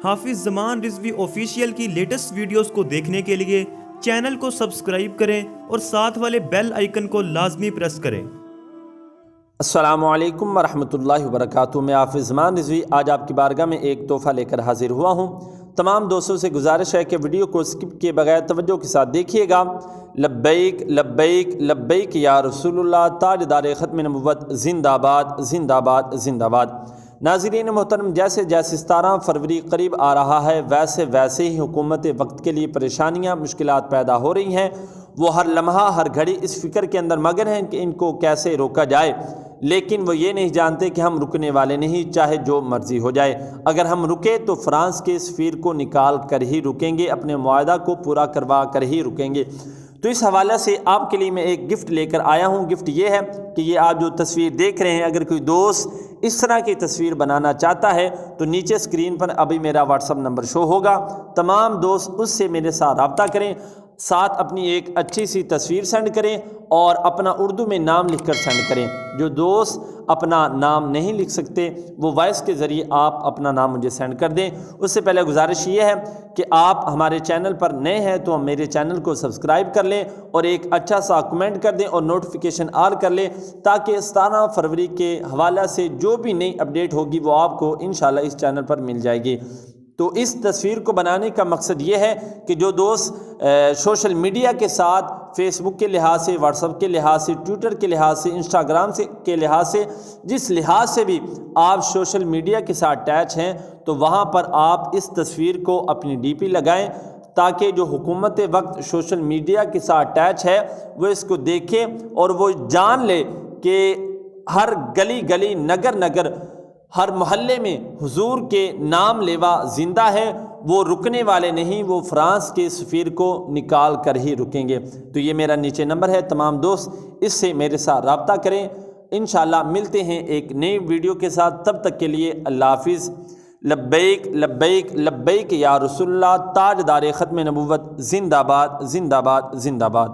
حافظ زمان رضوی آفیشیل کی latest videos کو دیکھنے کے لیے چینل کو سبسکرائب کریں اور ساتھ والے بیل آئیکن کو لازمی پریس کریں۔ السلام علیکم ورحمۃ اللہ وبرکاتہ۔ میں حافظ زمان رضوی آج آپ کی بارگاہ میں ایک تحفہ لے کر حاضر ہوا ہوں۔ تمام دوستوں سے گزارش ہے کہ ویڈیو کو سکپ کیے بغیر توجہ کے ساتھ دیکھیے گا۔ لبیک لبیک لبیک یا رسول اللہ، تاجدار ختم نبوت، زندہ باد زندہ باد زندہ باد۔ ناظرین محترم، جیسے جیسے 17 فروری قریب آ رہا ہے ویسے ویسے ہی حکومت وقت کے لیے پریشانیاں مشکلات پیدا ہو رہی ہیں۔ وہ ہر لمحہ ہر گھڑی اس فکر کے اندر مگن ہیں کہ ان کو کیسے روکا جائے، لیکن وہ یہ نہیں جانتے کہ ہم رکنے والے نہیں، چاہے جو مرضی ہو جائے۔ اگر ہم رکے تو فرانس کے سفیر کو نکال کر ہی رکیں گے، اپنے معاہدہ کو پورا کروا کر ہی رکیں گے۔ تو اس حوالے سے آپ کے لیے میں ایک گفٹ لے کر آیا ہوں۔ گفٹ یہ ہے کہ یہ آپ جو تصویر دیکھ رہے ہیں، اگر کوئی دوست اس طرح کی تصویر بنانا چاہتا ہے تو نیچے اسکرین پر ابھی میرا واٹس ایپ نمبر شو ہوگا، تمام دوست اس سے میرے ساتھ رابطہ کریں، ساتھ اپنی ایک اچھی سی تصویر سینڈ کریں اور اپنا اردو میں نام لکھ کر سینڈ کریں۔ جو دوست اپنا نام نہیں لکھ سکتے وہ وائس کے ذریعے آپ اپنا نام مجھے سینڈ کر دیں۔ اس سے پہلے گزارش یہ ہے کہ آپ ہمارے چینل پر نئے ہیں تو میرے چینل کو سبسکرائب کر لیں اور ایک اچھا سا کمنٹ کر دیں اور نوٹیفیکیشن آل کر لیں، تاکہ 17 فروری کے حوالے سے جو بھی نئی اپڈیٹ ہوگی وہ آپ کو انشاءاللہ اس چینل پر مل جائے گی۔ تو اس تصویر کو بنانے کا مقصد یہ ہے کہ جو دوست سوشل میڈیا کے ساتھ فیس بک کے لحاظ سے، واٹس ایپ کے لحاظ سے، ٹویٹر کے لحاظ سے، انسٹاگرام کے لحاظ سے، جس لحاظ سے بھی آپ سوشل میڈیا کے ساتھ اٹیچ ہیں، تو وہاں پر آپ اس تصویر کو اپنی ڈی پی لگائیں، تاکہ جو حکومت وقت سوشل میڈیا کے ساتھ اٹیچ ہے وہ اس کو دیکھے اور وہ جان لے کہ ہر گلی گلی، نگر نگر، ہر محلے میں حضور کے نام لیوا زندہ ہے، وہ رکنے والے نہیں، وہ فرانس کے سفیر کو نکال کر ہی رکیں گے۔ تو یہ میرا نیچے نمبر ہے، تمام دوست اس سے میرے ساتھ رابطہ کریں۔ انشاءاللہ ملتے ہیں ایک نئی ویڈیو کے ساتھ، تب تک کے لیے اللہ حافظ۔ لبیک لبیک لبیک یا رسول اللہ، تاجدار ختم نبوت، زندہ باد زندہ باد زندہ باد۔